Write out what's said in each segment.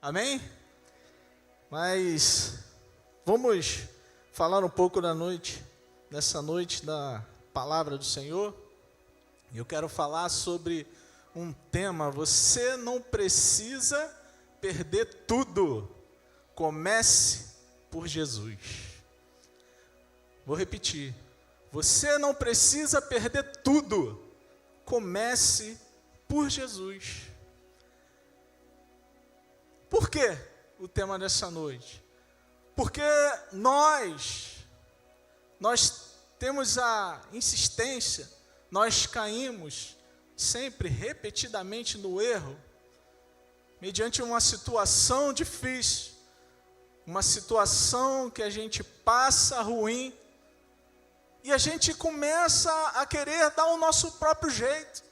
Amém? Mas vamos falar um pouco nessa noite da palavra do Senhor. Eu quero falar sobre um tema: você não precisa perder tudo. Comece por Jesus. Vou repetir. Você não precisa perder tudo. Comece por Jesus. Por que o tema dessa noite? Porque nós temos a insistência, nós caímos sempre, repetidamente no erro, mediante uma situação difícil, uma situação que a gente passa ruim, e a gente começa a querer dar o nosso próprio jeito.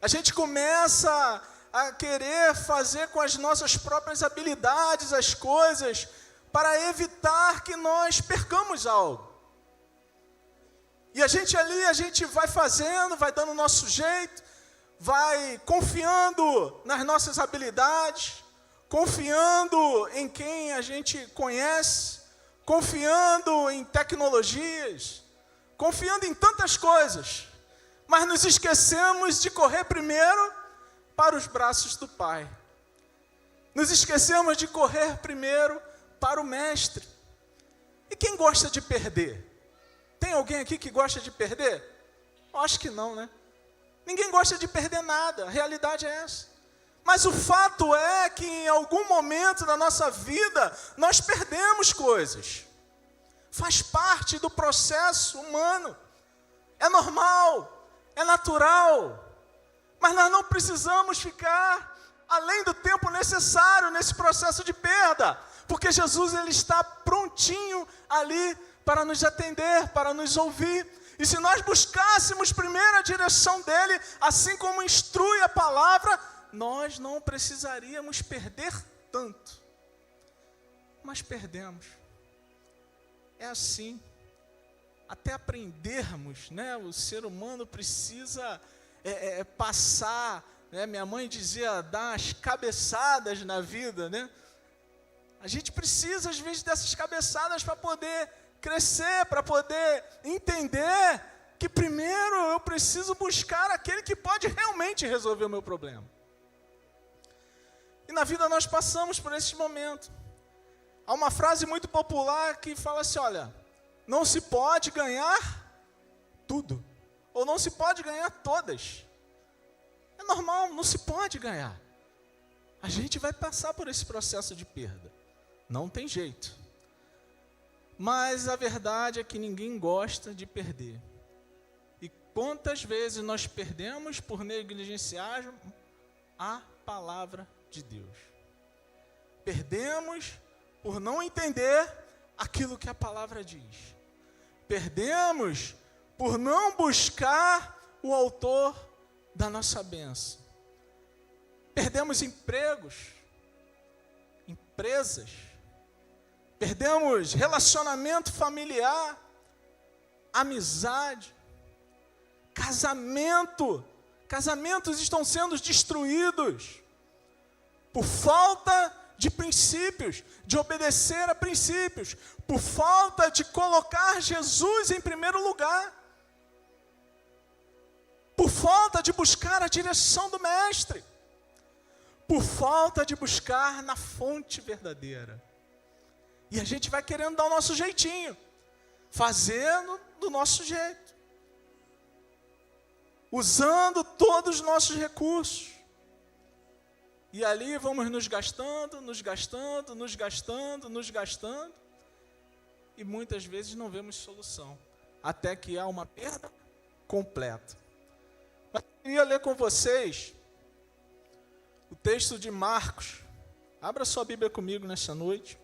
A gente começa a querer fazer com as nossas próprias habilidades as coisas para evitar que nós percamos algo. E a gente vai fazendo, vai dando o nosso jeito, vai confiando nas nossas habilidades, confiando em quem a gente conhece, confiando em tecnologias, confiando em tantas coisas, mas nos esquecemos de correr primeiro para os braços do Pai. Nos esquecemos de correr primeiro para o Mestre. E quem gosta de perder? Tem alguém aqui que gosta de perder? Eu acho que não, né? Ninguém gosta de perder nada, a realidade é essa. Mas o fato é que em algum momento da nossa vida, nós perdemos coisas. Faz parte do processo humano. É normal, é natural. Mas nós não precisamos ficar além do tempo necessário nesse processo de perda. Porque Jesus ele está prontinho ali para nos atender, para nos ouvir. E se nós buscássemos primeiro a direção dele, assim como instrui a palavra, nós não precisaríamos perder tanto. Mas perdemos. É assim. Até aprendermos, né? O ser humano precisa passar, né? Minha mãe dizia, dar as cabeçadas na vida, né? A gente precisa, às vezes, dessas cabeçadas para poder crescer, para poder entender que primeiro eu preciso buscar aquele que pode realmente resolver o meu problema. E na vida nós passamos por esse momento. Há uma frase muito popular que fala assim, olha, não se pode ganhar tudo, ou não se pode ganhar todas. É normal, não se pode ganhar. A gente vai passar por esse processo de perda. Não tem jeito. Mas a verdade é que ninguém gosta de perder. E quantas vezes nós perdemos por negligenciar a palavra de Deus? Perdemos por não entender aquilo que a palavra diz. Perdemos por não buscar o autor da nossa bênção. Perdemos empregos, empresas, perdemos relacionamento familiar, amizade, casamentos estão sendo destruídos por falta de princípios, de obedecer a princípios, por falta de colocar Jesus em primeiro lugar, por falta de buscar a direção do Mestre, por falta de buscar na fonte verdadeira. E a gente vai querendo dar o nosso jeitinho, fazendo do nosso jeito, usando todos os nossos recursos. E ali vamos nos gastando, e muitas vezes não vemos solução, até que há uma perda completa. Mas eu queria ler com vocês o texto de Marcos. Abra sua Bíblia comigo nessa noite.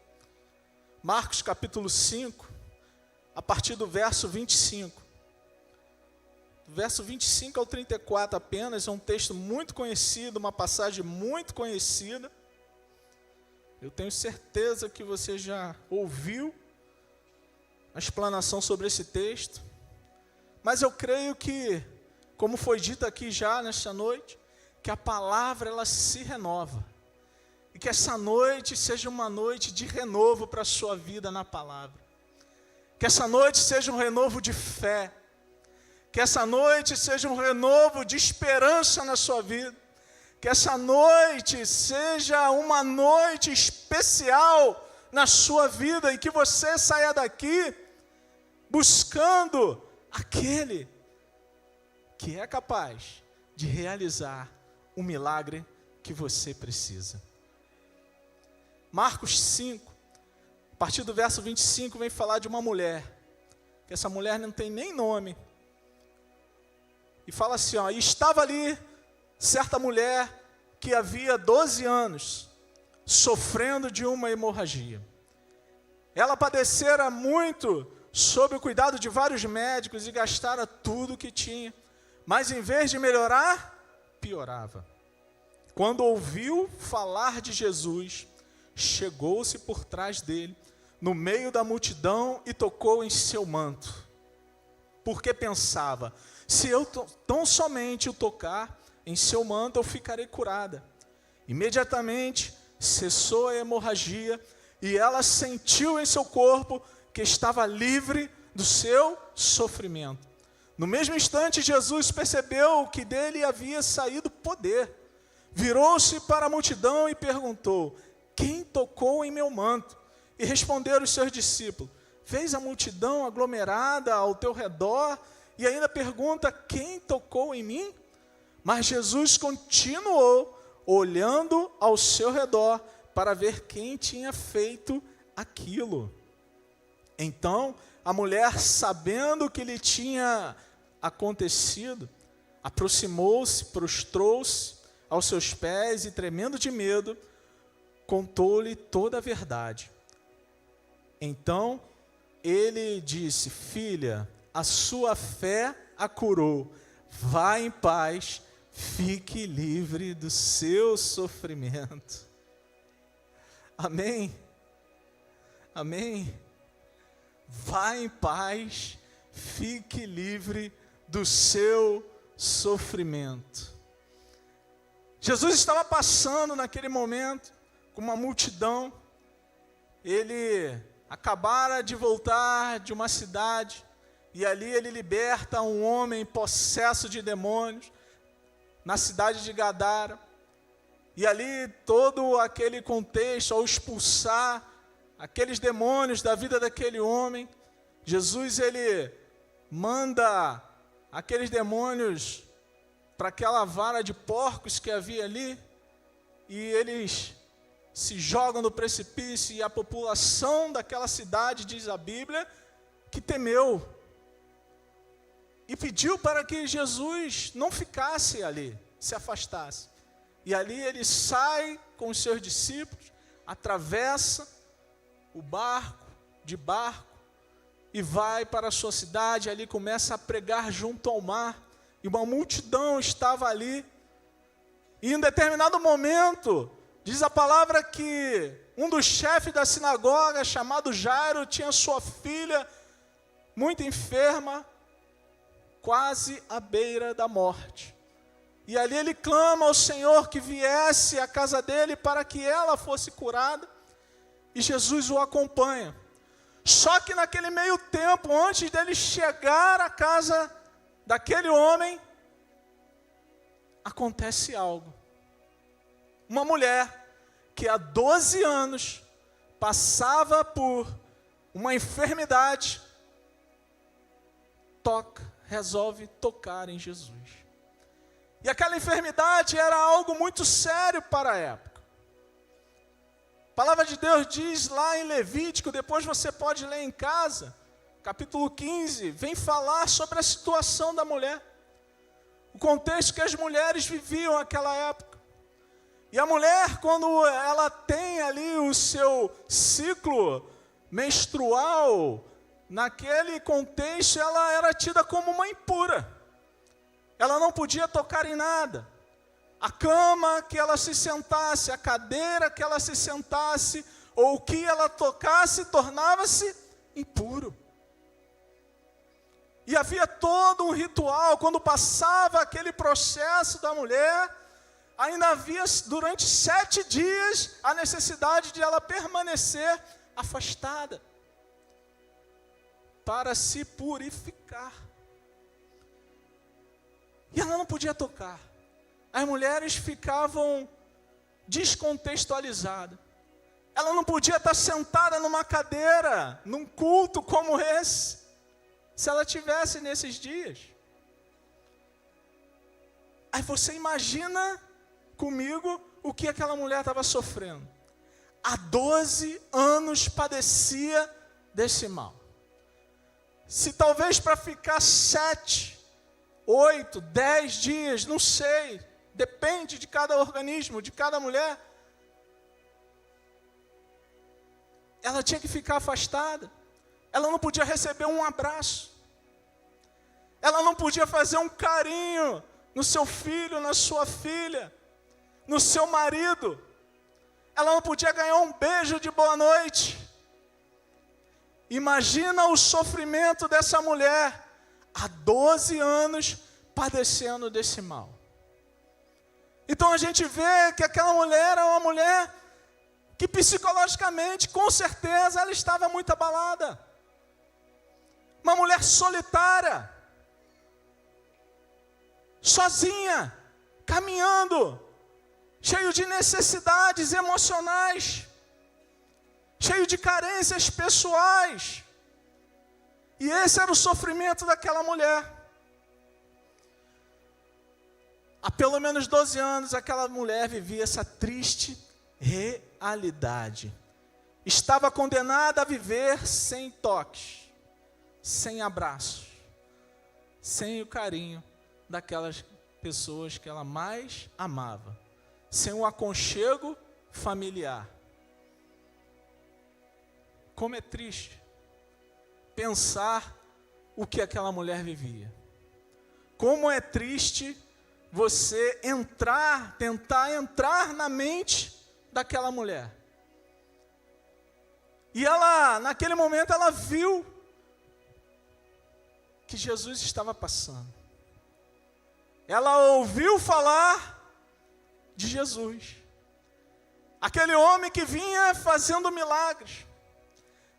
Marcos capítulo 5, a partir do verso 25. Do verso 25 ao 34 apenas, é um texto muito conhecido, uma passagem muito conhecida. Eu tenho certeza que você já ouviu a explanação sobre esse texto. Mas eu creio que, como foi dito aqui já nesta noite, que a palavra ela se renova. E que essa noite seja uma noite de renovo para a sua vida na palavra. Que essa noite seja um renovo de fé. Que essa noite seja um renovo de esperança na sua vida. Que essa noite seja uma noite especial na sua vida e que você saia daqui buscando aquele que é capaz de realizar o milagre que você precisa. Marcos 5, a partir do verso 25, vem falar de uma mulher, que essa mulher não tem nem nome. E fala assim, ó, e estava ali certa mulher que havia 12 anos, sofrendo de uma hemorragia. Ela padecera muito sob o cuidado de vários médicos e gastara tudo o que tinha, mas em vez de melhorar, piorava. Quando ouviu falar de Jesus, chegou-se por trás dele, no meio da multidão, e tocou em seu manto, porque pensava, se eu tão somente o tocar em seu manto, eu ficarei curada. Imediatamente cessou a hemorragia, e ela sentiu em seu corpo que estava livre do seu sofrimento. No mesmo instante, Jesus percebeu que dele havia saído poder. Virou-se para a multidão e perguntou, quem tocou em meu manto? E responderam os seus discípulos, vês a multidão aglomerada ao teu redor e ainda pergunta, quem tocou em mim? Mas Jesus continuou olhando ao seu redor para ver quem tinha feito aquilo. Então, a mulher, sabendo o que lhe tinha acontecido, aproximou-se, prostrou-se aos seus pés e, tremendo de medo, contou-lhe toda a verdade. Então, ele disse, filha, a sua fé a curou, vá em paz, fique livre do seu sofrimento. Amém? Amém? Vá em paz, fique livre do seu sofrimento. Jesus estava passando naquele momento com uma multidão. Ele acabara de voltar de uma cidade e ali ele liberta um homem possesso de demônios na cidade de Gadara. E ali todo aquele contexto, ao expulsar aqueles demônios da vida daquele homem, Jesus ele manda aqueles demônios para aquela vara de porcos que havia ali, e eles se jogam no precipício, e a população daquela cidade, diz a Bíblia, que temeu, e pediu para que Jesus não ficasse ali, se afastasse. E ali ele sai com os seus discípulos, atravessa o barco, e vai para a sua cidade, ali começa a pregar junto ao mar, e uma multidão estava ali, e em um determinado momento, diz a palavra que um dos chefes da sinagoga, chamado Jairo, tinha sua filha muito enferma, quase à beira da morte. E ali ele clama ao Senhor que viesse à casa dele para que ela fosse curada, e Jesus o acompanha. Só que naquele meio tempo, antes dele chegar à casa daquele homem, acontece algo. Uma mulher que há 12 anos passava por uma enfermidade, resolve tocar em Jesus. E aquela enfermidade era algo muito sério para a época. A palavra de Deus diz lá em Levítico, depois você pode ler em casa, capítulo 15, vem falar sobre a situação da mulher. O contexto que as mulheres viviam naquela época. E a mulher, quando ela tem ali o seu ciclo menstrual, naquele contexto ela era tida como uma impura. Ela não podia tocar em nada. A cama que ela se sentasse, a cadeira que ela se sentasse, ou o que ela tocasse, tornava-se impuro. E havia todo um ritual, quando passava aquele processo da mulher, ainda havia durante 7 dias a necessidade de ela permanecer afastada para se purificar. E ela não podia tocar. As mulheres ficavam descontextualizadas. Ela não podia estar sentada numa cadeira, num culto como esse, se ela tivesse nesses dias. Aí você imagina comigo o que aquela mulher estava sofrendo. Há 12 anos padecia desse mal. Se talvez para ficar 7, 8, 10 dias, não sei, depende de cada organismo, de cada mulher, ela tinha que ficar afastada. Ela não podia receber um abraço. Ela não podia fazer um carinho no seu filho, na sua filha, no seu marido. Ela não podia ganhar um beijo de boa noite. Imagina o sofrimento dessa mulher, há 12 anos padecendo desse mal. Então a gente vê que aquela mulher é uma mulher que psicologicamente, com certeza, ela estava muito abalada. Uma mulher solitária, sozinha, caminhando, cheio de necessidades emocionais, cheio de carências pessoais. E esse era o sofrimento daquela mulher. Há pelo menos 12 anos, aquela mulher vivia essa triste realidade. Estava condenada a viver sem toques, sem abraços, sem o carinho daquelas pessoas que ela mais amava, sem o aconchego familiar. Como é triste pensar o que aquela mulher vivia. Como é triste você tentar entrar na mente daquela mulher. E ela, naquele momento, ela viu que Jesus estava passando. Ela ouviu falar de Jesus. Aquele homem que vinha fazendo milagres.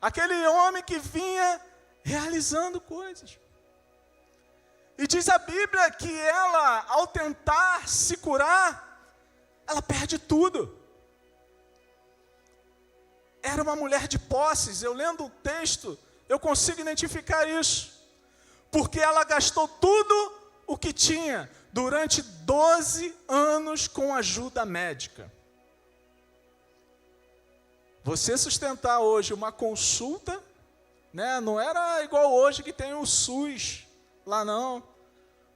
Aquele homem que vinha realizando coisas. E diz a Bíblia que ela, ao tentar se curar, ela perde tudo. Era uma mulher de posses. Eu lendo o texto, eu consigo identificar isso. Porque ela gastou tudo o que tinha durante 12 anos com ajuda médica. Você sustentar hoje uma consulta, né, não era igual hoje que tem o SUS lá não,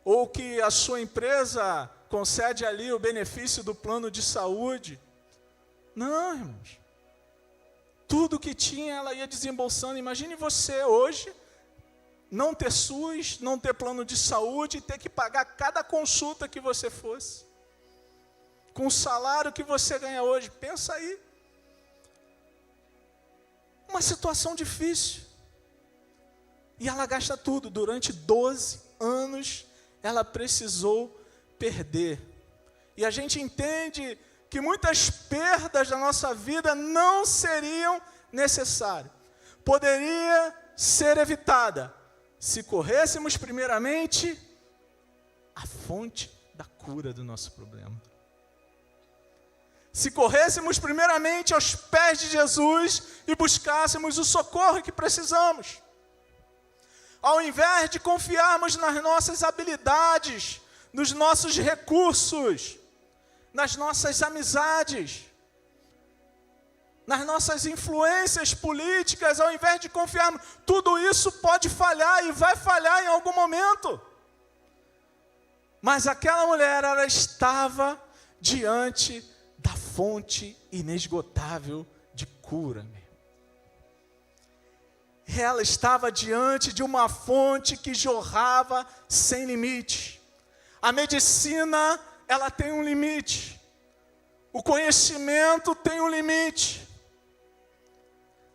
ou que a sua empresa concede ali o benefício do plano de saúde. Não, irmãos. Tudo que tinha ela ia desembolsando. Imagine você hoje não ter SUS, não ter plano de saúde e ter que pagar cada consulta que você fosse. Com o salário que você ganha hoje, pensa aí. Uma situação difícil. E ela gasta tudo. Durante 12 anos, ela precisou perder. E a gente entende que muitas perdas da nossa vida não seriam necessárias. Poderia ser evitada se corrêssemos primeiramente a fonte da cura do nosso problema. Se corrêssemos primeiramente aos pés de Jesus e buscássemos o socorro que precisamos. Ao invés de confiarmos nas nossas habilidades, nos nossos recursos, nas nossas amizades, nas nossas influências políticas, ao invés de confiarmos, tudo isso pode falhar e vai falhar em algum momento. Mas aquela mulher, ela estava diante da fonte inesgotável de cura. Ela estava diante de uma fonte que jorrava sem limite. A medicina, ela tem um limite. O conhecimento tem um limite.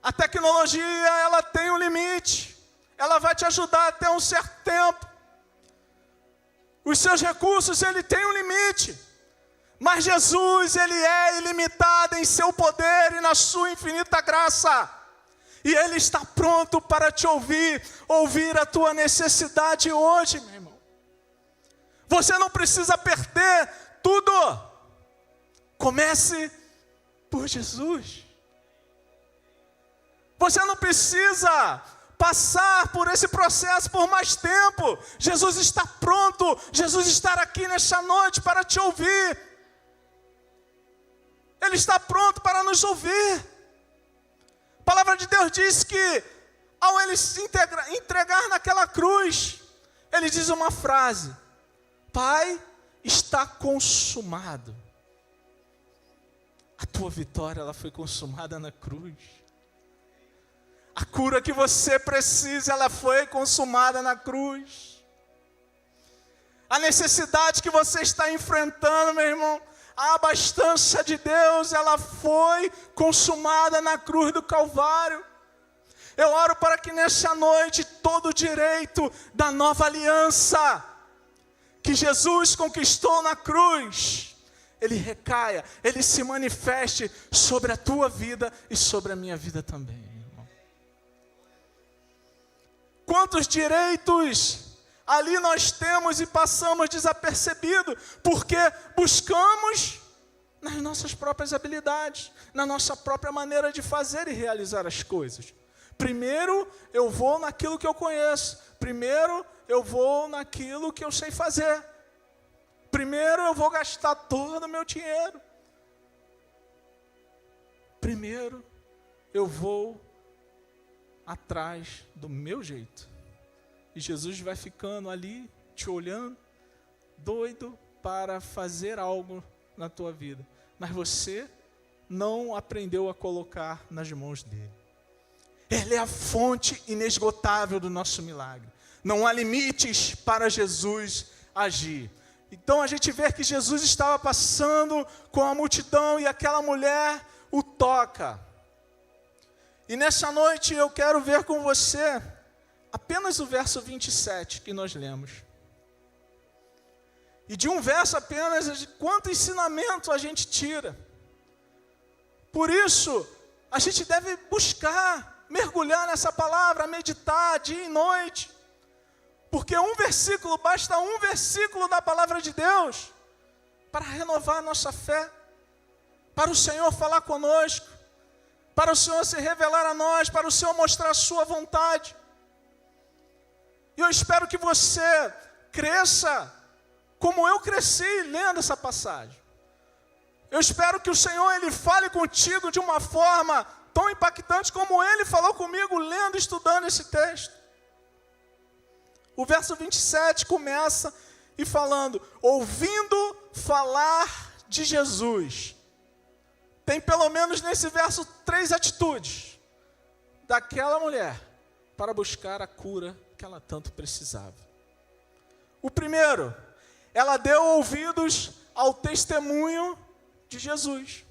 A tecnologia, ela tem um limite. Ela vai te ajudar até um certo tempo. Os seus recursos, ele tem um limite. Mas Jesus, Ele é ilimitado em seu poder e na sua infinita graça. E Ele está pronto para te ouvir a tua necessidade hoje, meu irmão. Você não precisa perder tudo. Comece por Jesus. Você não precisa passar por esse processo por mais tempo. Jesus está pronto. Jesus está aqui nesta noite para te ouvir. Ele está pronto para nos ouvir. A palavra de Deus diz que ao Ele se entregar naquela cruz, Ele diz uma frase: Pai, está consumado. A tua vitória, ela foi consumada na cruz. A cura que você precisa, ela foi consumada na cruz. A necessidade que você está enfrentando, meu irmão, a abastança de Deus, ela foi consumada na cruz do Calvário. Eu oro para que nessa noite todo o direito da nova aliança que Jesus conquistou na cruz, ele recaia, ele se manifeste sobre a tua vida e sobre a minha vida também, irmão. Quantos direitos ali nós temos e passamos desapercebido, porque buscamos nas nossas próprias habilidades, na nossa própria maneira de fazer e realizar as coisas. Primeiro eu vou naquilo que eu conheço, primeiro eu vou naquilo que eu sei fazer, primeiro eu vou gastar todo o meu dinheiro, primeiro eu vou atrás do meu jeito. E Jesus vai ficando ali, te olhando, doido para fazer algo na tua vida. Mas você não aprendeu a colocar nas mãos dele. Ele é a fonte inesgotável do nosso milagre. Não há limites para Jesus agir. Então a gente vê que Jesus estava passando com a multidão e aquela mulher o toca. E nessa noite eu quero ver com você apenas o verso 27 que nós lemos. E de um verso apenas, quanto ensinamento a gente tira. Por isso, a gente deve buscar, mergulhar nessa palavra, meditar dia e noite. Porque basta um versículo da palavra de Deus para renovar a nossa fé, para o Senhor falar conosco, para o Senhor se revelar a nós, para o Senhor mostrar a sua vontade. E eu espero que você cresça como eu cresci lendo essa passagem. Eu espero que o Senhor, Ele fale contigo de uma forma tão impactante como Ele falou comigo lendo e estudando esse texto. O verso 27 começa e falando, ouvindo falar de Jesus. Tem pelo menos nesse verso 3 atitudes daquela mulher para buscar a cura que ela tanto precisava. O primeiro, ela deu ouvidos ao testemunho de Jesus.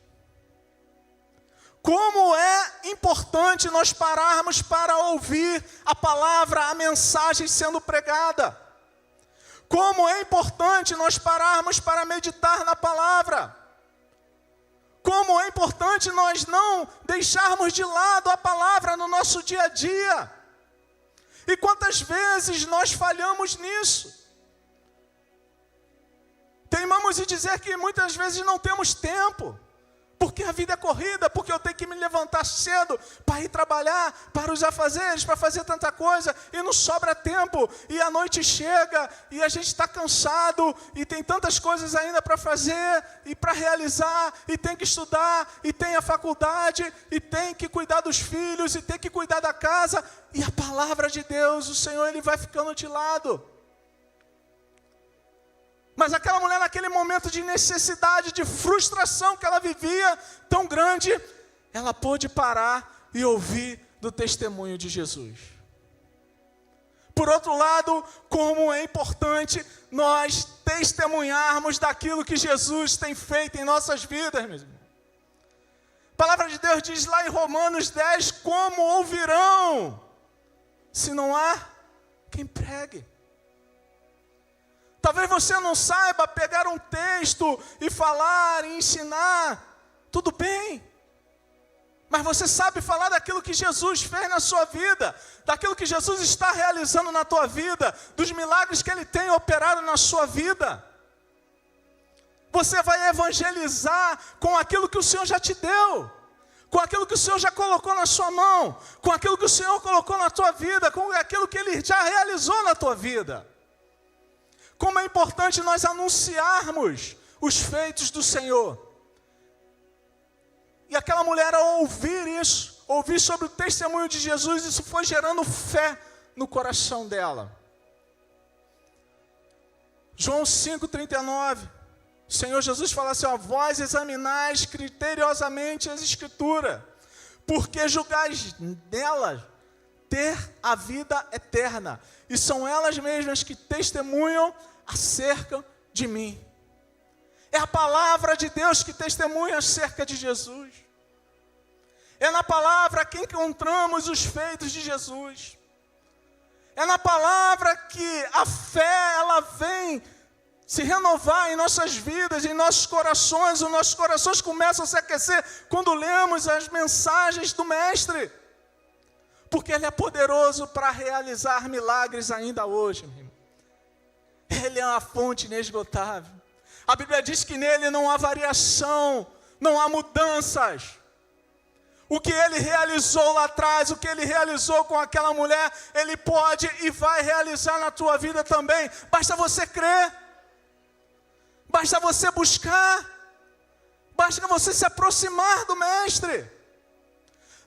Como é importante nós pararmos para ouvir a palavra, a mensagem sendo pregada. Como é importante nós pararmos para meditar na palavra. Como é importante nós não deixarmos de lado a palavra no nosso dia a dia. E quantas vezes nós falhamos nisso? Teimamos em dizer que muitas vezes não temos tempo, porque a vida é corrida, porque eu tenho que me levantar cedo para ir trabalhar, para os afazeres, para fazer tanta coisa, e não sobra tempo, e a noite chega, e a gente está cansado, e tem tantas coisas ainda para fazer, e para realizar, e tem que estudar, e tem a faculdade, e tem que cuidar dos filhos, e tem que cuidar da casa, e a palavra de Deus, o Senhor, Ele vai ficando de lado. Mas aquela mulher, naquele momento de necessidade, de frustração que ela vivia, tão grande, ela pôde parar e ouvir do testemunho de Jesus. Por outro lado, como é importante nós testemunharmos daquilo que Jesus tem feito em nossas vidas, meus irmãos. A palavra de Deus diz lá em Romanos 10, como ouvirão, se não há quem pregue. Talvez você não saiba pegar um texto e falar, e ensinar. Tudo bem. Mas você sabe falar daquilo que Jesus fez na sua vida, daquilo que Jesus está realizando na tua vida, dos milagres que Ele tem operado na sua vida. Você vai evangelizar com aquilo que o Senhor já te deu, com aquilo que o Senhor já colocou na sua mão, com aquilo que o Senhor colocou na tua vida, com aquilo que Ele já realizou na tua vida. Como é importante nós anunciarmos os feitos do Senhor. E aquela mulher, ao ouvir isso, ouvir sobre o testemunho de Jesus, isso foi gerando fé no coração dela. João 5,39, o Senhor Jesus fala assim, ó, vós examinais criteriosamente as Escrituras, porque julgais nelas ter a vida eterna, e são elas mesmas que testemunham acerca de mim. É a palavra de Deus que testemunha acerca de Jesus. É na palavra que encontramos os feitos de Jesus. É na palavra que a fé, ela vem se renovar em nossas vidas, em nossos corações. Os nossos corações começam a se aquecer quando lemos as mensagens do Mestre. Porque Ele é poderoso para realizar milagres ainda hoje, meu irmão. Ele é uma fonte inesgotável. A Bíblia diz que nele não há variação, não há mudanças. O que Ele realizou lá atrás, o que Ele realizou com aquela mulher, Ele pode e vai realizar na tua vida também. Basta você crer, basta você buscar, basta você se aproximar do Mestre.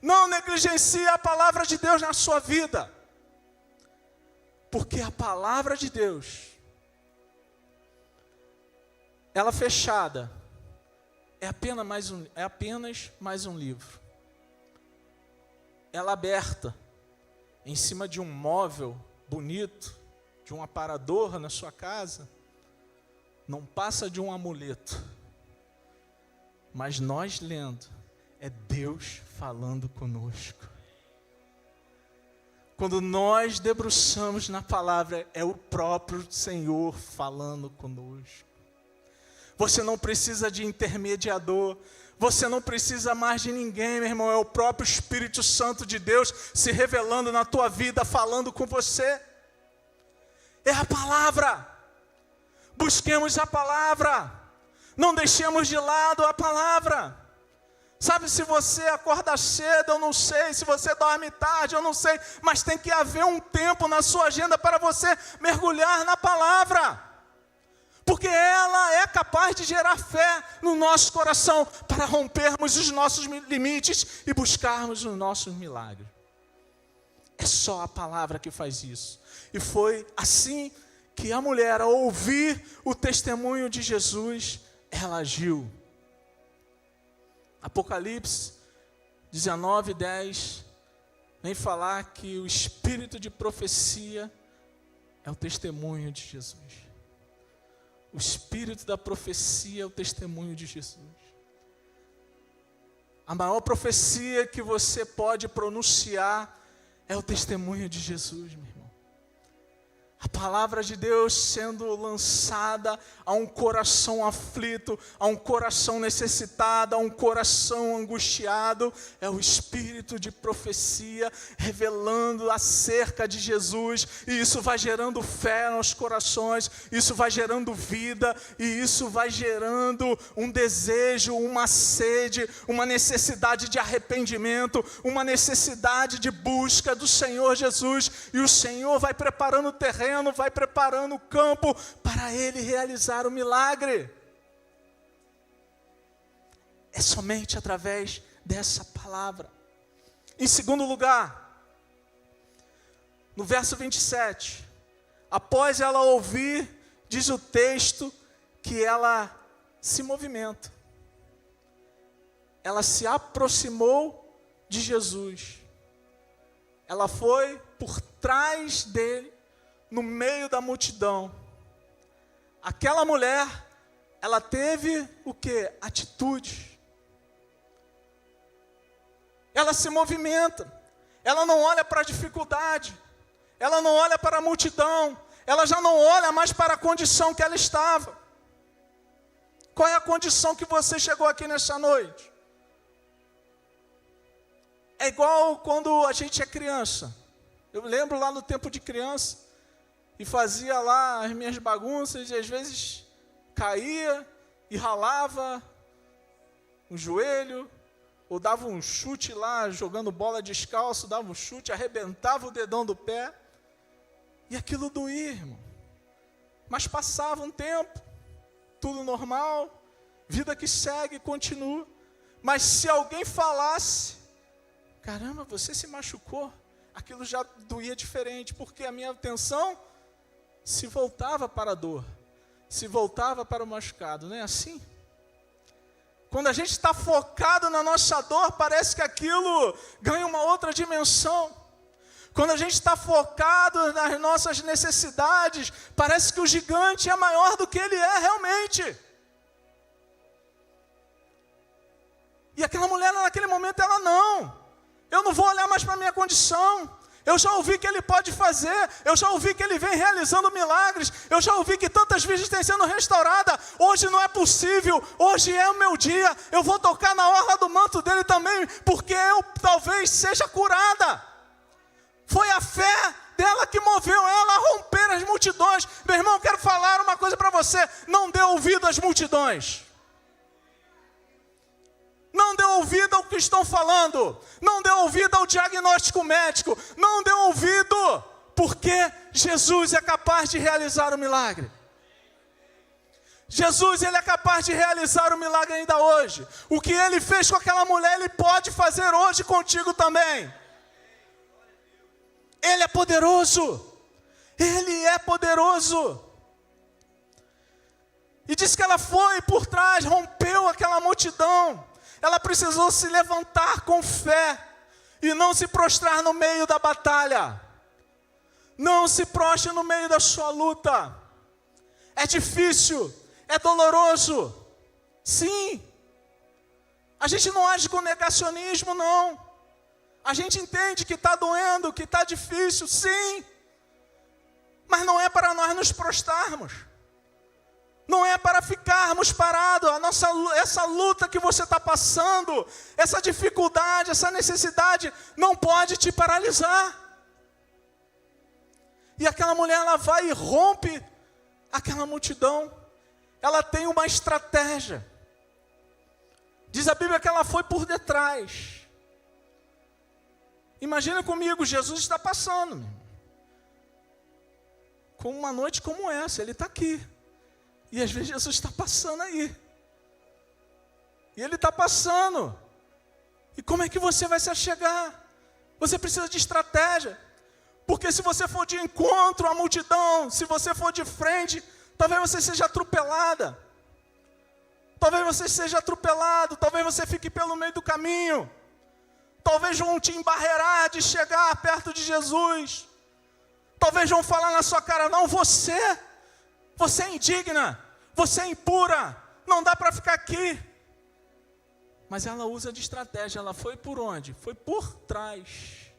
Não negligencie a palavra de Deus na sua vida, porque a palavra de Deus, ela fechada, é apenas mais um livro. Ela aberta, em cima de um móvel bonito, de um aparador na sua casa, não passa de um amuleto. Mas nós lendo, é Deus falando conosco. Quando nós debruçamos na palavra, é o próprio Senhor falando conosco. Você não precisa de intermediador. Você não precisa mais de ninguém, meu irmão. É o próprio Espírito Santo de Deus se revelando na tua vida, falando com você. É a palavra. Busquemos a palavra. Não deixemos de lado a palavra. Sabe, se você acorda cedo, eu não sei. Se você dorme tarde, eu não sei. Mas tem que haver um tempo na sua agenda para você mergulhar na palavra. Porque ela é capaz de gerar fé no nosso coração para rompermos os nossos limites e buscarmos os nossos milagres. É só a palavra que faz isso. E foi assim que a mulher, ao ouvir o testemunho de Jesus, ela agiu. Apocalipse 19:10 vem falar que o espírito de profecia é o testemunho de Jesus. O espírito da profecia é o testemunho de Jesus. A maior profecia que você pode pronunciar é o testemunho de Jesus, meu irmão. A palavra de Deus sendo lançada a um coração aflito, a um coração necessitado, a um coração angustiado, é o espírito de profecia revelando acerca de Jesus, e isso vai gerando fé nos corações, isso vai gerando vida, e isso vai gerando um desejo, uma sede, uma necessidade de arrependimento, uma necessidade de busca do Senhor Jesus, e o Senhor vai preparando o terreno, vai preparando o campo para Ele realizar o milagre. É somente através dessa palavra. Em segundo lugar, no verso 27, após ela ouvir, diz o texto, que ela se movimenta. Ela se aproximou de Jesus. Ela foi por trás dele, no meio da multidão. Aquela mulher, ela teve o quê? Atitude. Ela se movimenta. Ela não olha para a dificuldade. Ela não olha para a multidão. ela já não olha mais para a condição que ela estava. Qual é a condição que você chegou aqui nessa noite? É igual quando a gente é criança. Eu lembro lá no tempo de criança, e fazia lá as minhas bagunças, e às vezes caía e ralava o joelho, ou dava um chute lá, jogando bola descalço, dava um chute, arrebentava o dedão do pé, e aquilo doía, irmão. Mas passava um tempo, tudo normal, vida que segue, continua. Mas se alguém falasse, caramba, você se machucou, aquilo já doía diferente, porque a minha atenção se voltava para a dor, se voltava para o machucado, não é assim? Quando a gente está focado na nossa dor, parece que aquilo ganha uma outra dimensão. Quando a gente está focado nas nossas necessidades, parece que o gigante é maior do que ele é realmente. E aquela mulher naquele momento, ela eu não vou olhar mais para a minha condição. Eu já ouvi que Ele pode fazer, eu já ouvi que Ele vem realizando milagres, eu já ouvi que tantas vidas têm sendo restauradas. Hoje não é possível, hoje é o meu dia, eu vou tocar na orla do manto dele também, porque eu talvez seja curada. Foi a fé dela que moveu ela a romper as multidões. Meu irmão, quero falar uma coisa para você, não dê ouvido às multidões. Não dê ouvido ao que estão falando. Não dê ouvido ao diagnóstico médico. Não dê ouvido, porque Jesus é capaz de realizar o milagre. Jesus, Ele é capaz de realizar o milagre ainda hoje. O que Ele fez com aquela mulher, Ele pode fazer hoje contigo também. Ele é poderoso. Ele é poderoso. E diz que ela foi por trás, rompeu aquela multidão. Ela precisou se levantar com fé e não se prostrar no meio da batalha. Não se prostre no meio da sua luta. É difícil, é doloroso. Sim. A gente não age com negacionismo, não. A gente entende que está doendo, que está difícil, sim. Mas não é para nós nos prostrarmos. Não é para ficarmos parados. Essa luta que você está passando, essa dificuldade, essa necessidade, não pode te paralisar. E aquela mulher, ela vai e rompe aquela multidão. Ela tem uma estratégia. Diz a Bíblia que ela foi por detrás. Imagina comigo, Jesus está passando. Com uma noite como essa, Ele está aqui. E às vezes Jesus está passando aí. E Ele está passando. E como é que você vai se achegar? Você precisa de estratégia. Porque se você for de encontro à multidão, se você for de frente, talvez você seja atropelada. Talvez você seja atropelado, talvez você fique pelo meio do caminho. Talvez vão te embarrear de chegar perto de Jesus. Talvez vão falar na sua cara, não, você é indigna, você é impura, não dá para ficar aqui. Mas ela usa de estratégia, ela foi por onde? Foi por trás.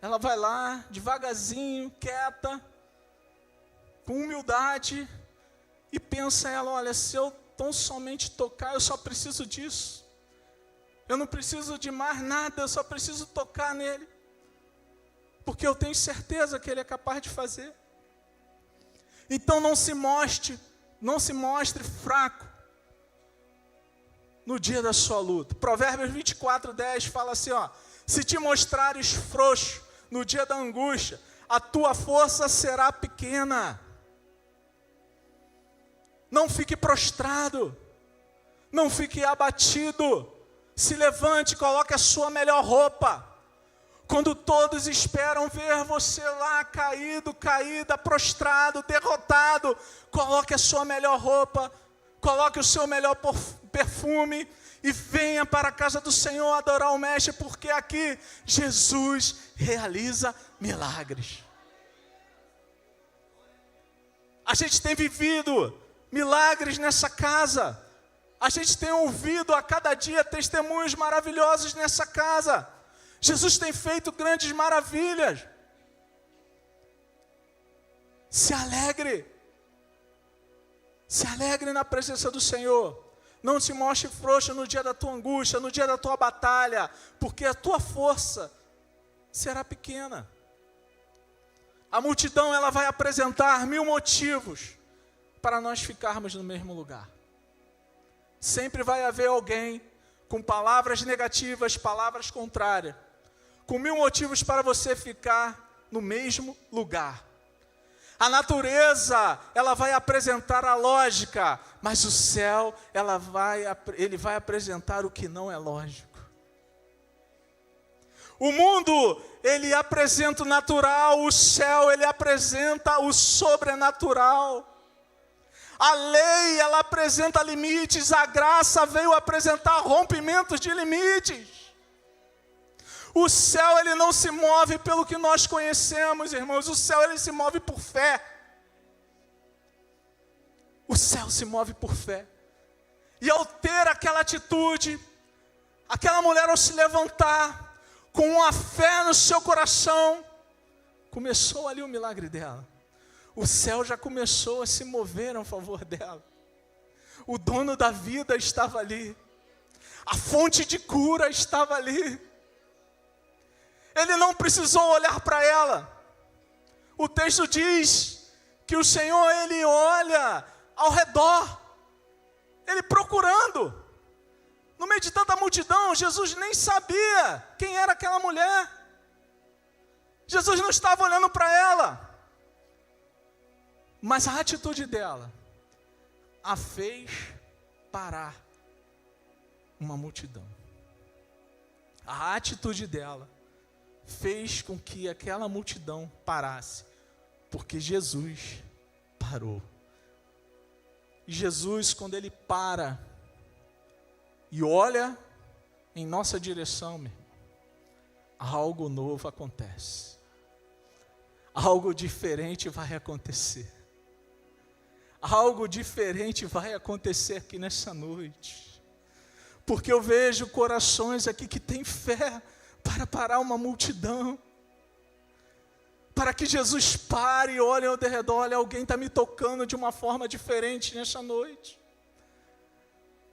Ela vai lá, devagarzinho, quieta, com humildade, e pensa ela, olha, se eu tão somente tocar, eu só preciso disso. Eu não preciso de mais nada, eu só preciso tocar nele. Porque eu tenho certeza que ele é capaz de fazer. Então não se mostre fraco no dia da sua luta. Provérbios 24:10 fala assim, ó, se te mostrares frouxo no dia da angústia, a tua força será pequena. Não fique prostrado, não fique abatido, se levante, coloque a sua melhor roupa. Quando todos esperam ver você lá caído, caída, prostrado, derrotado, coloque a sua melhor roupa, coloque o seu melhor perfume e venha para a casa do Senhor adorar o Mestre, porque aqui Jesus realiza milagres. A gente tem vivido milagres nessa casa. A gente tem ouvido a cada dia testemunhos maravilhosos nessa casa. Jesus tem feito grandes maravilhas. Se alegre. Se alegre na presença do Senhor. Não se mostre frouxo no dia da tua angústia, no dia da tua batalha, porque a tua força será pequena. A multidão, ela vai apresentar 1000 motivos para nós ficarmos no mesmo lugar. Sempre vai haver alguém com palavras negativas, palavras contrárias, com 1000 motivos para você ficar no mesmo lugar. A natureza, ela vai apresentar a lógica, mas o céu, ele vai apresentar o que não é lógico. O mundo, ele apresenta o natural, o céu, ele apresenta o sobrenatural. A lei, ela apresenta limites, a graça veio apresentar rompimentos de limites. O céu, ele não se move pelo que nós conhecemos, irmãos. O céu, ele se move por fé. O céu se move por fé. E ao ter aquela atitude, aquela mulher ao se levantar, com uma fé no seu coração, começou ali o milagre dela. O céu já começou a se mover a favor dela. O dono da vida estava ali. A fonte de cura estava ali. Ele não precisou olhar para ela. O texto diz que o Senhor, ele olha ao redor. Ele procurando. No meio de tanta multidão, Jesus nem sabia quem era aquela mulher. Jesus não estava olhando para ela. Mas a atitude dela a fez parar uma multidão. A atitude dela fez com que aquela multidão parasse, porque Jesus parou. E Jesus, quando ele para e olha em nossa direção, meu irmão, algo novo acontece. Algo diferente vai acontecer. Algo diferente vai acontecer aqui nessa noite. Porque eu vejo corações aqui que têm fé para parar uma multidão. Para que Jesus pare e olhe ao redor. Olha, alguém está me tocando de uma forma diferente nessa noite.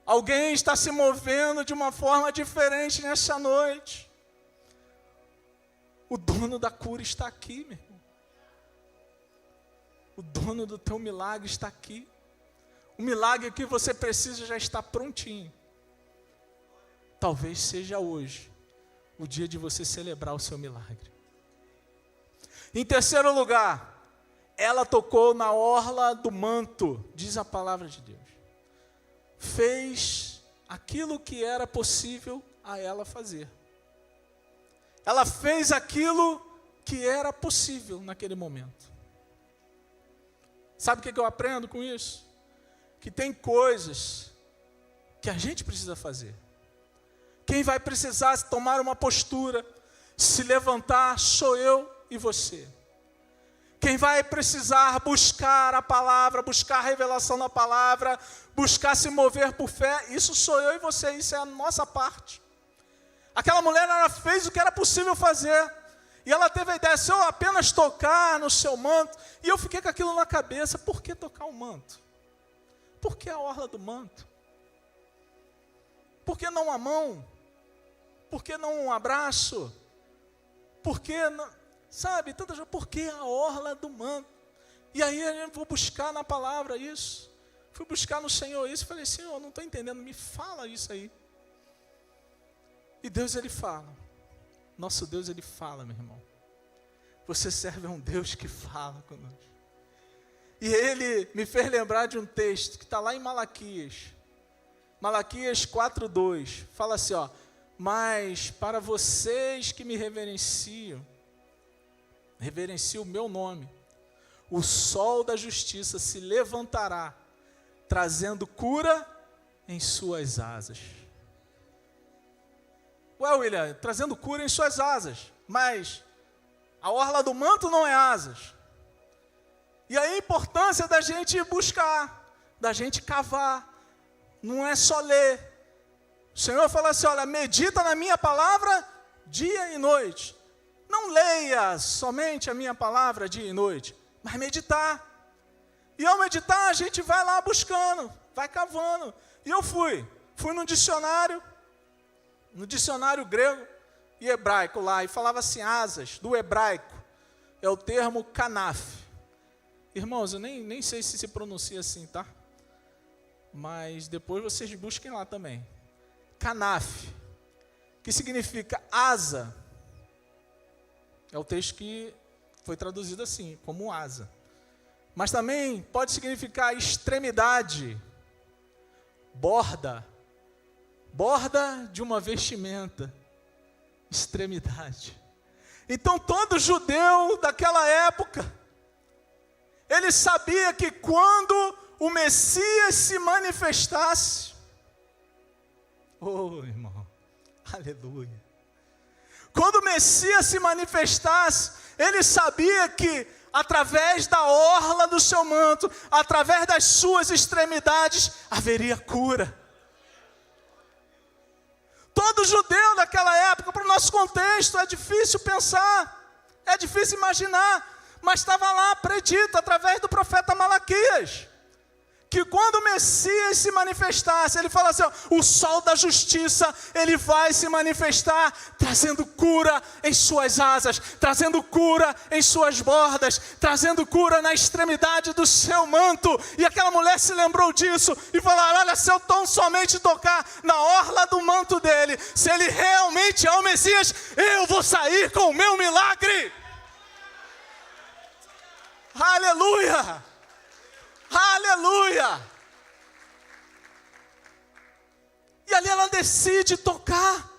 Alguém está se movendo de uma forma diferente nessa noite. O dono da cura está aqui, meu irmão. O dono do teu milagre está aqui. O milagre que você precisa já está prontinho. Talvez seja hoje o dia de você celebrar o seu milagre. Em terceiro lugar, ela tocou na orla do manto, diz a palavra de Deus. Fez aquilo que era possível a ela fazer. Ela fez aquilo que era possível naquele momento. Sabe o que eu aprendo com isso? Que tem coisas que a gente precisa fazer. Quem vai precisar tomar uma postura, se levantar, sou eu e você. Quem vai precisar buscar a palavra, buscar a revelação da palavra, buscar se mover por fé, isso sou eu e você, isso é a nossa parte. Aquela mulher, ela fez o que era possível fazer. E ela teve a ideia, se eu apenas tocar no seu manto, e eu fiquei com aquilo na cabeça, por que tocar o manto? Por que a orla do manto? Por que não a mão? Por que não um abraço? Por que, não, sabe, tantas vezes, por que a orla do manto? E aí eu vou buscar na palavra isso. Fui buscar no Senhor isso, falei, Senhor, não estou entendendo, me fala isso aí. E Deus, ele fala. Nosso Deus, ele fala, meu irmão. Você serve a um Deus que fala conosco. E ele me fez lembrar de um texto que está lá em Malaquias. Malaquias 4:2. Fala assim, ó. Mas para vocês que me reverenciam o meu nome, o sol da justiça se levantará, trazendo cura em suas asas. Ué, William, trazendo cura em suas asas, mas a orla do manto não é asas. E aí a importância da gente buscar, da gente cavar, não é só ler. O Senhor fala assim, olha, medita na minha palavra dia e noite. Não leia somente a minha palavra dia e noite, mas meditar. E ao meditar, a gente vai lá buscando, vai cavando. E eu fui no dicionário grego e hebraico lá, e falava assim, asas, do hebraico, é o termo kanaf. Irmãos, eu nem sei se pronuncia assim, tá? Mas depois vocês busquem lá também. Kanaf, que significa asa. É o texto que foi traduzido assim, como asa. Mas também pode significar extremidade, borda de uma vestimenta, extremidade. Então todo judeu daquela época, ele sabia que quando o Messias se manifestasse, oh irmão, aleluia, quando o Messias se manifestasse, ele sabia que através da orla do seu manto, através das suas extremidades, haveria cura. Todo judeu daquela época, para o nosso contexto, é difícil pensar, é difícil imaginar, mas estava lá predito através do profeta Malaquias, que quando o Messias se manifestasse, ele fala assim, ó, o sol da justiça, ele vai se manifestar, trazendo cura em suas asas, trazendo cura em suas bordas, trazendo cura na extremidade do seu manto. E aquela mulher se lembrou disso e falou, olha, se eu tão somente tocar na orla do manto dele, se ele realmente é o Messias, eu vou sair com o meu milagre. Aleluia! Aleluia! E ali ela decide tocar.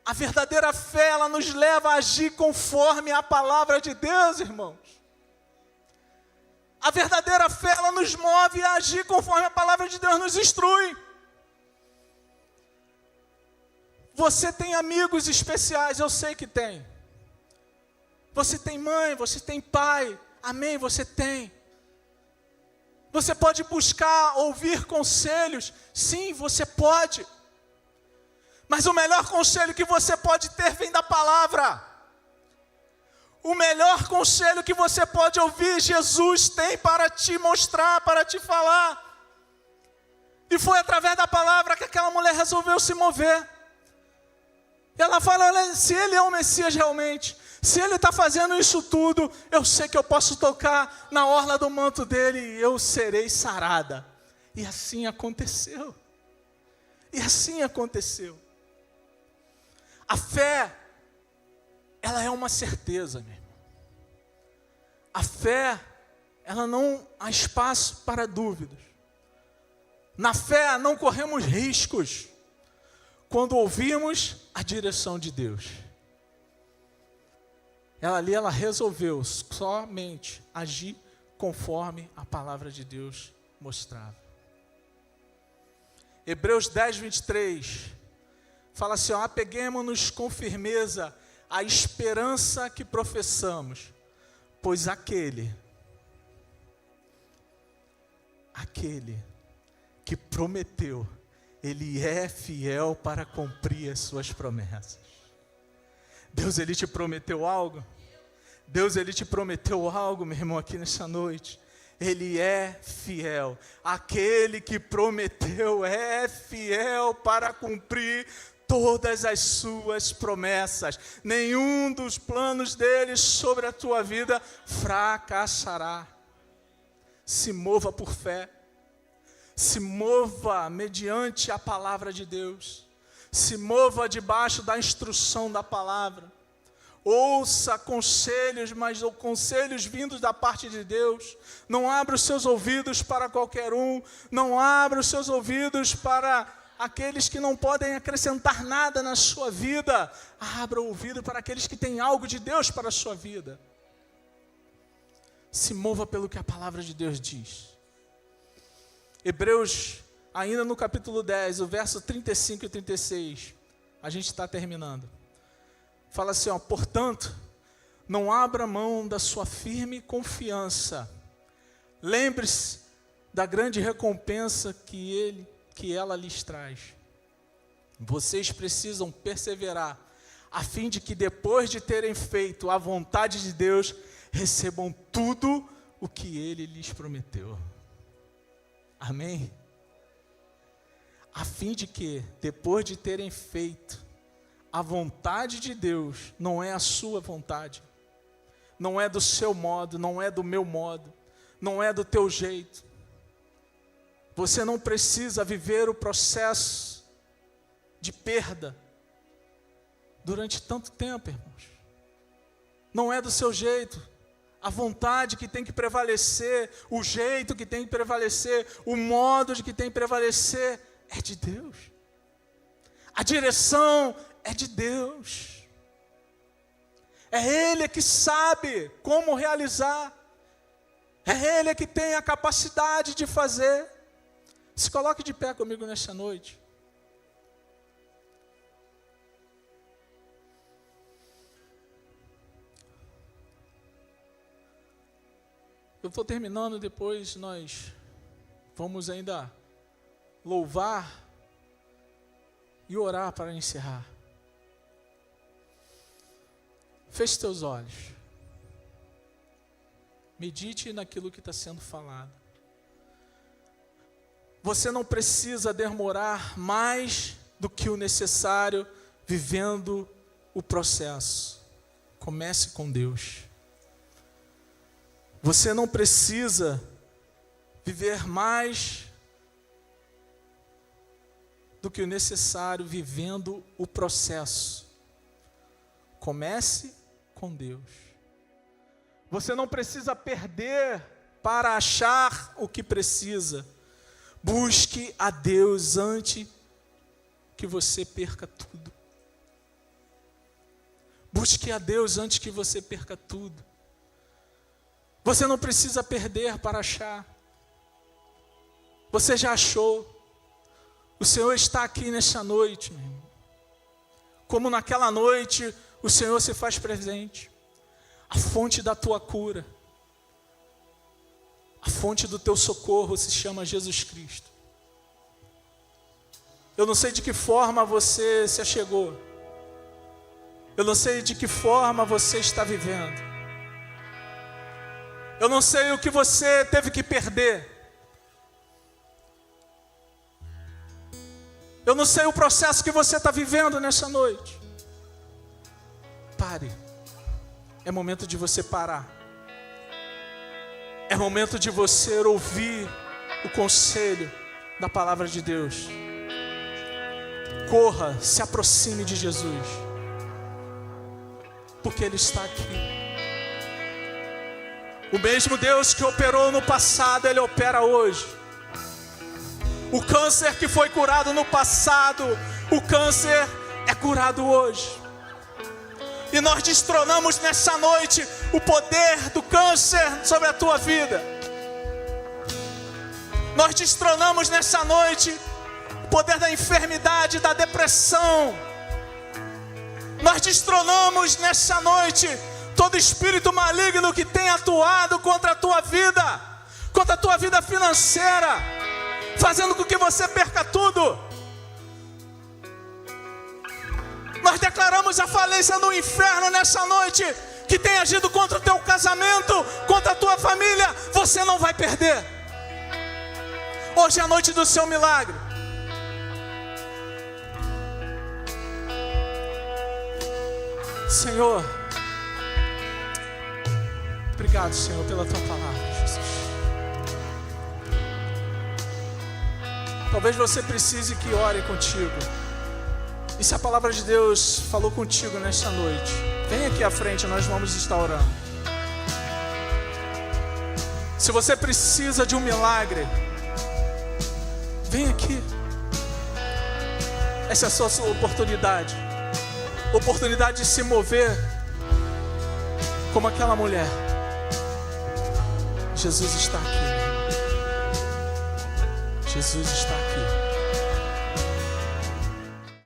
A verdadeira fé, ela nos leva a agir conforme a palavra de Deus, irmãos. A verdadeira fé, ela nos move a agir conforme a palavra de Deus nos instrui. Você tem amigos especiais, eu sei que tem. Você tem mãe, você tem pai, amém, você tem. Você pode buscar, ouvir conselhos, sim, você pode. Mas o melhor conselho que você pode ter vem da palavra. O melhor conselho que você pode ouvir, Jesus tem para te mostrar, para te falar. E foi através da palavra que aquela mulher resolveu se mover. Ela fala, olha, se ele é o Messias realmente, se ele está fazendo isso tudo, eu sei que eu posso tocar na orla do manto dele e eu serei sarada. E assim aconteceu. E assim aconteceu. A fé, ela é uma certeza, meu irmão. A fé, ela não há espaço para dúvidas. Na fé não corremos riscos quando ouvimos a direção de Deus. Ela resolveu somente agir conforme a palavra de Deus mostrava. Hebreus 10, 23, fala assim, ó, apeguemo-nos com firmeza à esperança que professamos, pois aquele que prometeu, ele é fiel para cumprir as suas promessas. Deus, ele te prometeu algo? Deus, ele te prometeu algo, meu irmão, aqui nessa noite. Ele é fiel. Aquele que prometeu é fiel para cumprir todas as suas promessas. Nenhum dos planos dele sobre a tua vida fracassará. Se mova por fé. Se mova mediante a palavra de Deus. Se mova debaixo da instrução da palavra. Ouça conselhos, mas conselhos vindos da parte de Deus. Não abra os seus ouvidos para qualquer um. Não abra os seus ouvidos para aqueles que não podem acrescentar nada na sua vida. Abra o ouvido para aqueles que têm algo de Deus para a sua vida. Se mova pelo que a palavra de Deus diz. Hebreus, ainda no capítulo 10, o verso 35 e 36, a gente está terminando. Fala assim, ó, portanto, não abra mão da sua firme confiança. Lembre-se da grande recompensa que ela lhes traz. Vocês precisam perseverar, a fim de que depois de terem feito a vontade de Deus, recebam tudo o que Ele lhes prometeu. Amém? A fim de que, depois de terem feito a vontade de Deus, não é a sua vontade, não é do seu modo, não é do meu modo, não é do teu jeito. Você não precisa viver o processo de perda durante tanto tempo, irmãos. Não é do seu jeito. A vontade que tem que prevalecer, o jeito que tem que prevalecer, o modo de que tem que prevalecer é de Deus. A direção é de Deus. É Ele que sabe como realizar. É Ele que tem a capacidade de fazer. Se coloque de pé comigo nesta noite. Eu estou terminando, depois nós vamos ainda louvar e orar para encerrar. Feche teus olhos. Medite naquilo que está sendo falado. Você não precisa demorar mais do que o necessário vivendo o processo. Comece com Deus. Você não precisa viver mais do que o necessário vivendo o processo. Comece com Deus. Você não precisa perder para achar o que precisa. Busque a Deus antes que você perca tudo. Busque a Deus antes que você perca tudo. Você não precisa perder para achar. Você já achou. O Senhor está aqui nesta noite, meu irmão. Como naquela noite, o Senhor se faz presente. A fonte da tua cura, a fonte do teu socorro se chama Jesus Cristo. Eu não sei de que forma você se achegou. Eu não sei de que forma você está vivendo. Eu não sei o que você teve que perder. Eu não sei o processo que você está vivendo nessa noite. Pare. É momento de você parar. É momento de você ouvir o conselho da palavra de Deus. Corra, se aproxime de Jesus. Porque Ele está aqui. O mesmo Deus que operou no passado, Ele opera hoje. O câncer que foi curado no passado, o câncer é curado hoje. E nós destronamos nessa noite o poder do câncer sobre a tua vida. Nós destronamos nessa noite o poder da enfermidade, da depressão. Nós destronamos nessa noite todo espírito maligno que tem atuado contra a tua vida financeira, fazendo com que você perca tudo. Nós declaramos a falência do inferno nessa noite, que tem agido contra o teu casamento, contra a tua família. Você não vai perder. Hoje é a noite do seu milagre. Senhor, obrigado, Senhor, pela tua palavra, Jesus. Talvez você precise que ore contigo. E se a palavra de Deus falou contigo nesta noite, vem aqui à frente, nós vamos estar orando. Se você precisa de um milagre, vem aqui. Essa é a sua oportunidade. Oportunidade de se mover como aquela mulher. Jesus está aqui. Jesus está aqui.